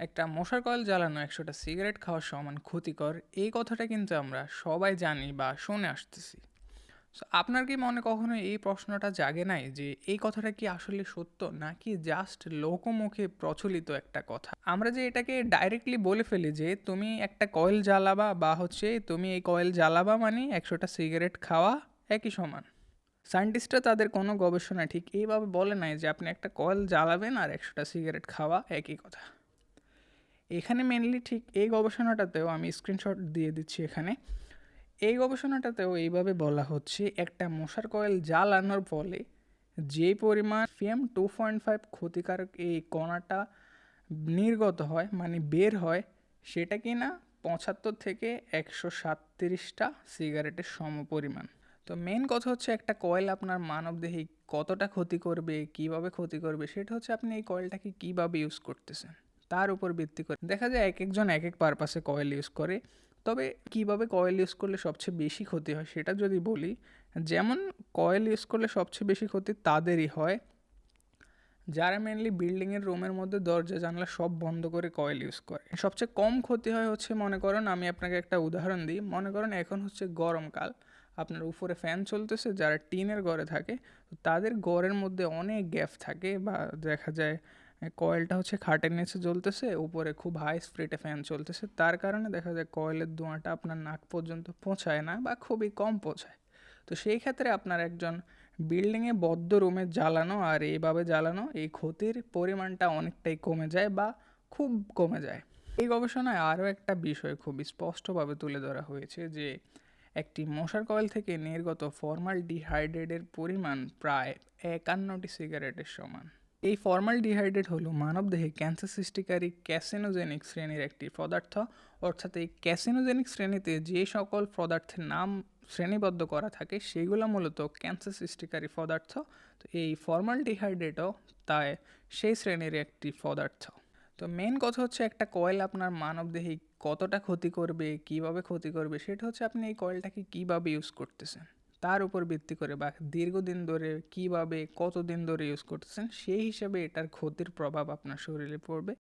একটা মশার কয়েল জ্বালানো ১০০টা সিগারেট খাওয়ার সমান ক্ষতিকর, এই কথাটা কিন্তু আমরা সবাই জানি বা শুনে আসতেছি। সো আপনার কি মনে কখনো এই প্রশ্নটা জাগে নাই যে এই কথাটা কি আসলে সত্য নাকি জাস্ট লোকমুখে প্রচলিত একটা কথা? আমরা যে এটাকে ডাইরেক্টলি বলে ফেলি যে তুমি একটা কয়েল জ্বালাবা বা হচ্ছে তুমি এই কয়েল জ্বালাবা মানে ১০০টা সিগারেট খাওয়া একই সমান। সায়েন্টিস্টরা তাদের কোনো গবেষণায় ঠিক এইভাবে বলে নাই যে আপনি একটা কয়েল জ্বালাবেন আর ১০০টা সিগারেট খাওয়া একই কথা। এখানে মেনলি ঠিক এই গবেষণাটাতেও আমি স্ক্রিনশট দিয়ে দিচ্ছি এখানে। এই গবেষণাটাতেও এইভাবে বলা হচ্ছে একটা মশার কয়েল জ্বালানোর ফলে যে পরিমাণ PM2.5 ক্ষতিকারক এই কণাটা নির্গত হয় মানে বের হয়, সেটা কিনা ৭৫ থেকে ১৩৭টা সিগারেটের সমপরিমাণ। তো মেন কথা হচ্ছে একটা কয়েল আপনার মানবদেহে কতটা ক্ষতি করবে, কিভাবে ক্ষতি করবে, সেটা হচ্ছে আপনি এই কয়েলটাকে কিভাবে ইউজ করতেছেন তার উপর ভিত্তি করে। দেখা যায় এক একজন এক এক পারপাসে কয়েল ইউজ করে। তবে কিভাবে কয়েল ইউজ করলে সবচেয়ে বেশি ক্ষতি হয় সেটা যদি বলি, যেমন কয়েল ইউজ করলে সবচেয়ে বেশি ক্ষতি তাদেরই হয় যারা মেনলি বিল্ডিংয়ের রুমের মধ্যে দরজা জানলা সব বন্ধ করে কয়েল ইউজ করে। সবচেয়ে কম ক্ষতি হয় হচ্ছে, মনে করেন আমি আপনাকে একটা উদাহরণ দিই, মনে করেন এখন হচ্ছে গরমকাল, আপনার উপরে ফ্যান চলতেছে, যারা টিনের ঘরে থাকে তাদের ঘরের মধ্যে অনেক গ্যাপ থাকে বা দেখা যায় কয়েলটা হচ্ছে খাটের নিচে জ্বলতেছে, উপরে খুব হাই স্পিডে ফ্যান চলতেছে, তার কারণে দেখা যায় কয়েলের ধোঁয়াটা আপনার নাক পর্যন্ত পৌঁছায় না বা খুবই কম পৌঁছায়। তো সেই ক্ষেত্রে আপনার একজন বিল্ডিংয়ে বদ্ধ রুমে জ্বালানো আর এইভাবে জ্বালানো এই ক্ষতির পরিমাণটা অনেকটাই কমে যায় বা খুব কমে যায়। এই গবেষণায় আরও একটা বিষয় খুব স্পষ্টভাবে তুলে ধরা হয়েছে যে একটি মশার কয়েল থেকে নির্গত ফর্মালডিহাইডের পরিমাণ প্রায় ৫১টি সিগারেটের সমান। এই ফর্মালডিহাইড হলো মানবদেহে ক্যান্সার সৃষ্টিকারী ক্যাসিনোজেনিক শ্রেণীর একটি পদার্থ। অর্থাৎ এই ক্যাসিনোজেনিক শ্রেণীতে যে সকল পদার্থের নাম শ্রেণীবদ্ধ করা থাকে সেগুলো মূলত ক্যান্সার সৃষ্টিকারী পদার্থ। তো এই ফর্মালডিহাইডও তাই সেই শ্রেণীর একটি পদার্থ। তো মেন কথা হচ্ছে একটা কয়েল আপনার মানবদেহে কতটা ক্ষতি করবে, কিভাবে ক্ষতি করবে, সেটা হচ্ছে আপনি এই কয়েলটাকে কিভাবে ইউজ করতেছেন তার উপর ভিত্তি করে, বা দীর্ঘদিন ধরে কিভাবে কতদিন ধরে ইউজ করতেছেন সেই হিসেবে এটার ক্ষতির প্রভাব আপনার শরীরে পড়বে।